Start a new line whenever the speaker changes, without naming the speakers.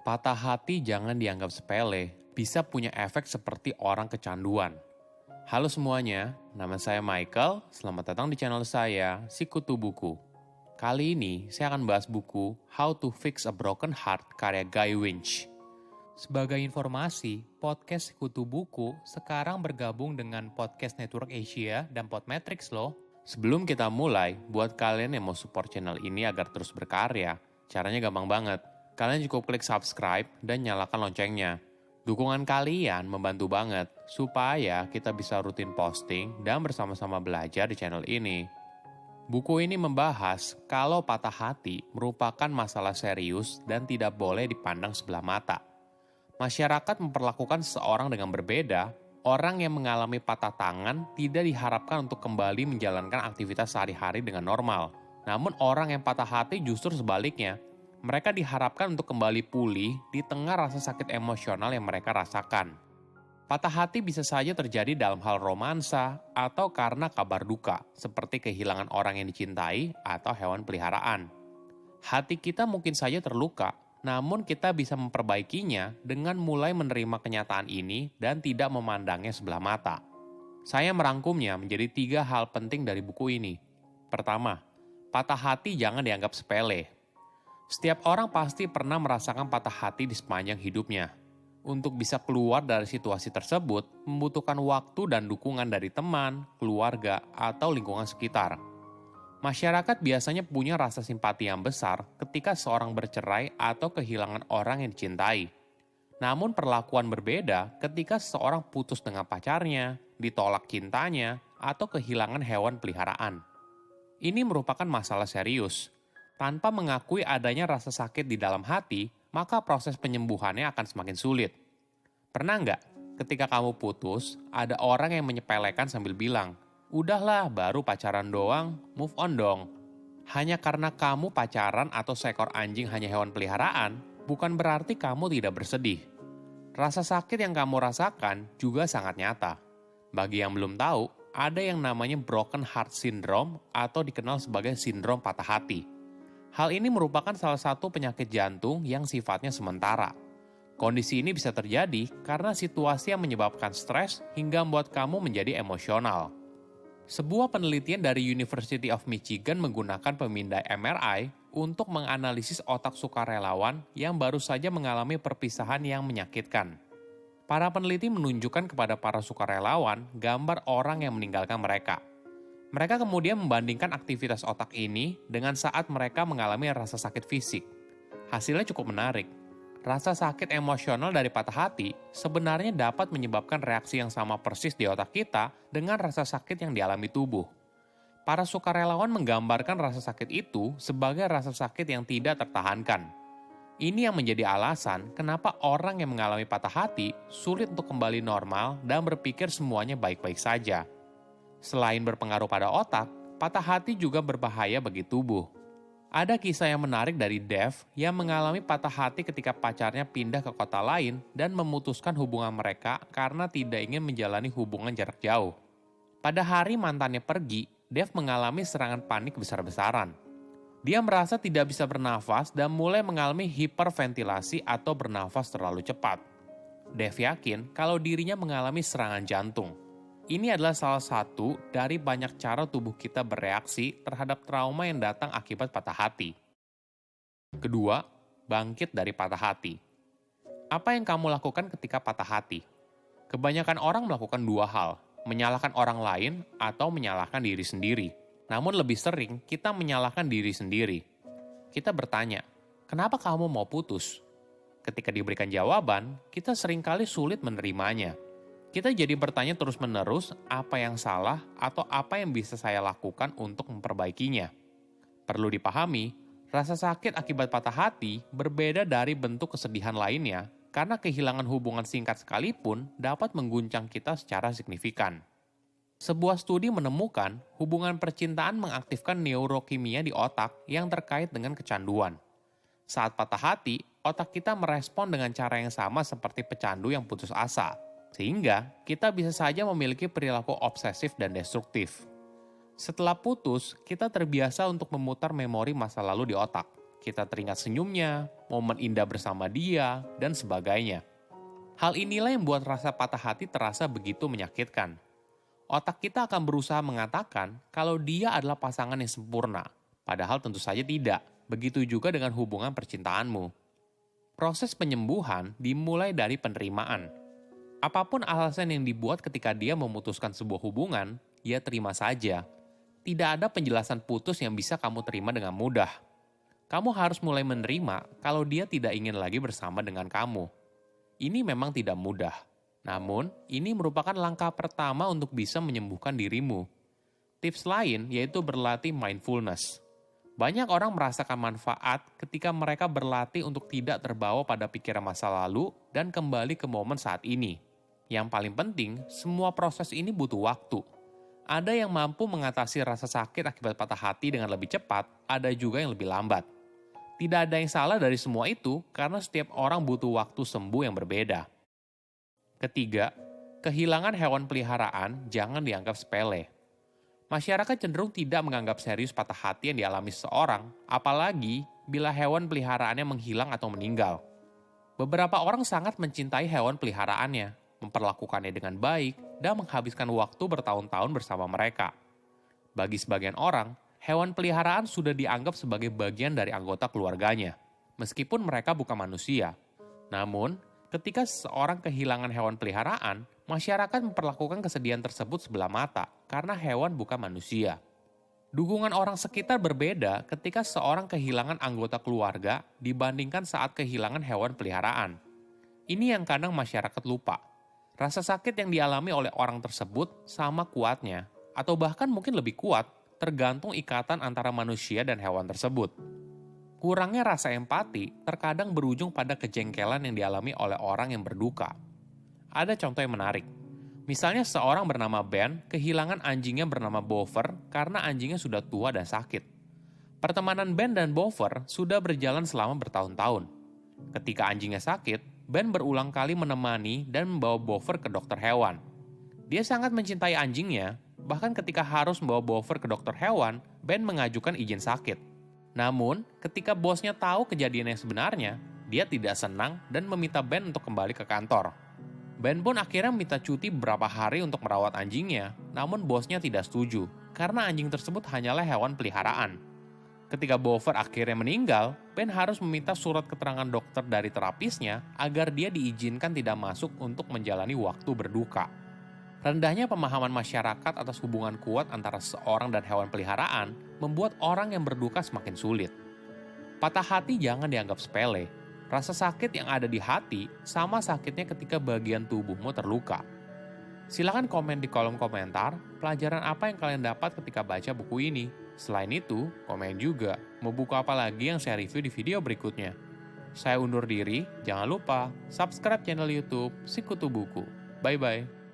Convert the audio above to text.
Patah hati jangan dianggap sepele, bisa punya efek seperti orang kecanduan. Halo semuanya, nama saya Michael, selamat datang di channel saya, Sikutu Buku. Kali ini saya akan bahas buku How to Fix a Broken Heart karya Guy Winch. Sebagai informasi, podcast Sikutu Buku sekarang bergabung dengan Podcast Network Asia dan Podmetrics loh. Sebelum kita mulai, buat kalian yang mau support channel ini agar terus berkarya, caranya gampang banget. Kalian cukup klik subscribe dan nyalakan loncengnya. Dukungan kalian membantu banget supaya kita bisa rutin posting dan bersama-sama belajar di channel ini. Buku ini membahas kalau patah hati merupakan masalah serius dan tidak boleh dipandang sebelah mata. Masyarakat memperlakukan seseorang dengan berbeda. Orang yang mengalami patah tangan tidak diharapkan untuk kembali menjalankan aktivitas sehari-hari dengan normal. Namun orang yang patah hati justru sebaliknya. Mereka diharapkan untuk kembali pulih di tengah rasa sakit emosional yang mereka rasakan. Patah hati bisa saja terjadi dalam hal romansa atau karena kabar duka, seperti kehilangan orang yang dicintai atau hewan peliharaan. Hati kita mungkin saja terluka, namun kita bisa memperbaikinya dengan mulai menerima kenyataan ini dan tidak memandangnya sebelah mata. Saya merangkumnya menjadi 3 hal penting dari buku ini. Pertama, patah hati jangan dianggap sepele. Setiap orang pasti pernah merasakan patah hati di sepanjang hidupnya. Untuk bisa keluar dari situasi tersebut, membutuhkan waktu dan dukungan dari teman, keluarga, atau lingkungan sekitar. Masyarakat biasanya punya rasa simpati yang besar ketika seorang bercerai atau kehilangan orang yang dicintai. Namun perlakuan berbeda ketika seseorang putus dengan pacarnya, ditolak cintanya, atau kehilangan hewan peliharaan. Ini merupakan masalah serius. Tanpa mengakui adanya rasa sakit di dalam hati, maka proses penyembuhannya akan semakin sulit. Pernah nggak, ketika kamu putus, ada orang yang menyepelekan sambil bilang, "Udahlah, baru pacaran doang, move on dong." Hanya karena kamu pacaran atau seekor anjing hanya hewan peliharaan, bukan berarti kamu tidak bersedih. Rasa sakit yang kamu rasakan juga sangat nyata. Bagi yang belum tahu, ada yang namanya broken heart syndrome atau dikenal sebagai sindrom patah hati. Hal ini merupakan salah satu penyakit jantung yang sifatnya sementara. Kondisi ini bisa terjadi karena situasi yang menyebabkan stres hingga membuat kamu menjadi emosional. Sebuah penelitian dari University of Michigan menggunakan pemindai MRI untuk menganalisis otak sukarelawan yang baru saja mengalami perpisahan yang menyakitkan. Para peneliti menunjukkan kepada para sukarelawan gambar orang yang meninggalkan mereka. Mereka kemudian membandingkan aktivitas otak ini dengan saat mereka mengalami rasa sakit fisik. Hasilnya cukup menarik. Rasa sakit emosional dari patah hati sebenarnya dapat menyebabkan reaksi yang sama persis di otak kita dengan rasa sakit yang dialami tubuh. Para sukarelawan menggambarkan rasa sakit itu sebagai rasa sakit yang tidak tertahankan. Ini yang menjadi alasan kenapa orang yang mengalami patah hati sulit untuk kembali normal dan berpikir semuanya baik-baik saja. Selain berpengaruh pada otak, patah hati juga berbahaya bagi tubuh. Ada kisah yang menarik dari Dev yang mengalami patah hati ketika pacarnya pindah ke kota lain dan memutuskan hubungan mereka karena tidak ingin menjalani hubungan jarak jauh. Pada hari mantannya pergi, Dev mengalami serangan panik besar-besaran. Dia merasa tidak bisa bernafas dan mulai mengalami hiperventilasi atau bernafas terlalu cepat. Dev yakin kalau dirinya mengalami serangan jantung. Ini adalah salah satu dari banyak cara tubuh kita bereaksi terhadap trauma yang datang akibat patah hati. Kedua, bangkit dari patah hati. Apa yang kamu lakukan ketika patah hati? Kebanyakan orang melakukan 2 hal, menyalahkan orang lain atau menyalahkan diri sendiri. Namun lebih sering kita menyalahkan diri sendiri. Kita bertanya, kenapa kamu mau putus? Ketika diberikan jawaban, kita seringkali sulit menerimanya. Kita jadi bertanya terus-menerus apa yang salah atau apa yang bisa saya lakukan untuk memperbaikinya. Perlu dipahami, rasa sakit akibat patah hati berbeda dari bentuk kesedihan lainnya karena kehilangan hubungan singkat sekalipun dapat mengguncang kita secara signifikan. Sebuah studi menemukan hubungan percintaan mengaktifkan neurokimia di otak yang terkait dengan kecanduan. Saat patah hati, otak kita merespon dengan cara yang sama seperti pecandu yang putus asa. Sehingga kita bisa saja memiliki perilaku obsesif dan destruktif. Setelah putus, kita terbiasa untuk memutar memori masa lalu di otak. kita teringat senyumnya, momen indah bersama dia, dan sebagainya. Hal inilah yang membuat rasa patah hati terasa begitu menyakitkan. Otak kita akan berusaha mengatakan kalau dia adalah pasangan yang sempurna, padahal tentu saja tidak. Begitu juga dengan hubungan percintaanmu. Proses penyembuhan dimulai dari penerimaan. Apapun alasan yang dibuat ketika dia memutuskan sebuah hubungan, ya terima saja. Tidak ada penjelasan putus yang bisa kamu terima dengan mudah. Kamu harus mulai menerima kalau dia tidak ingin lagi bersama dengan kamu. Ini memang tidak mudah. Namun, ini merupakan langkah pertama untuk bisa menyembuhkan dirimu. Tips lain yaitu berlatih mindfulness. Banyak orang merasakan manfaat ketika mereka berlatih untuk tidak terbawa pada pikiran masa lalu dan kembali ke momen saat ini. Yang paling penting, semua proses ini butuh waktu. Ada yang mampu mengatasi rasa sakit akibat patah hati dengan lebih cepat, ada juga yang lebih lambat. Tidak ada yang salah dari semua itu karena setiap orang butuh waktu sembuh yang berbeda. Ketiga, kehilangan hewan peliharaan jangan dianggap sepele. Masyarakat cenderung tidak menganggap serius patah hati yang dialami seseorang, apalagi bila hewan peliharaannya menghilang atau meninggal. Beberapa orang sangat mencintai hewan peliharaannya, memperlakukannya dengan baik, dan menghabiskan waktu bertahun-tahun bersama mereka. Bagi sebagian orang, hewan peliharaan sudah dianggap sebagai bagian dari anggota keluarganya, meskipun mereka bukan manusia. Namun, ketika seseorang kehilangan hewan peliharaan, masyarakat memperlakukan kesedihan tersebut sebelah mata karena hewan bukan manusia. Dukungan orang sekitar berbeda ketika seseorang kehilangan anggota keluarga dibandingkan saat kehilangan hewan peliharaan. Ini yang kadang masyarakat lupa. Rasa sakit yang dialami oleh orang tersebut sama kuatnya, atau bahkan mungkin lebih kuat, tergantung ikatan antara manusia dan hewan tersebut. Kurangnya rasa empati terkadang berujung pada kejengkelan yang dialami oleh orang yang berduka. Ada contoh yang menarik. Misalnya seorang bernama Ben kehilangan anjingnya bernama Bover karena anjingnya sudah tua dan sakit. Pertemanan Ben dan Bover sudah berjalan selama bertahun-tahun. Ketika anjingnya sakit, Ben berulang kali menemani dan membawa Bover ke dokter hewan. Dia sangat mencintai anjingnya, bahkan ketika harus membawa Bover ke dokter hewan, Ben mengajukan izin sakit. Namun, ketika bosnya tahu kejadian yang sebenarnya, dia tidak senang dan meminta Ben untuk kembali ke kantor. Ben pun akhirnya minta cuti beberapa hari untuk merawat anjingnya, namun bosnya tidak setuju, karena anjing tersebut hanyalah hewan peliharaan. Ketika Bover akhirnya meninggal, Ben harus meminta surat keterangan dokter dari terapisnya agar dia diizinkan tidak masuk untuk menjalani waktu berduka. Rendahnya pemahaman masyarakat atas hubungan kuat antara seorang dan hewan peliharaan membuat orang yang berduka semakin sulit. Patah hati jangan dianggap sepele. Rasa sakit yang ada di hati sama sakitnya ketika bagian tubuhmu terluka. Silakan komen di kolom komentar pelajaran apa yang kalian dapat ketika baca buku ini. Selain itu, komen juga mau buku apa lagi yang saya review di video berikutnya. Saya undur diri, jangan lupa subscribe channel YouTube Sikutu Buku. Bye-bye.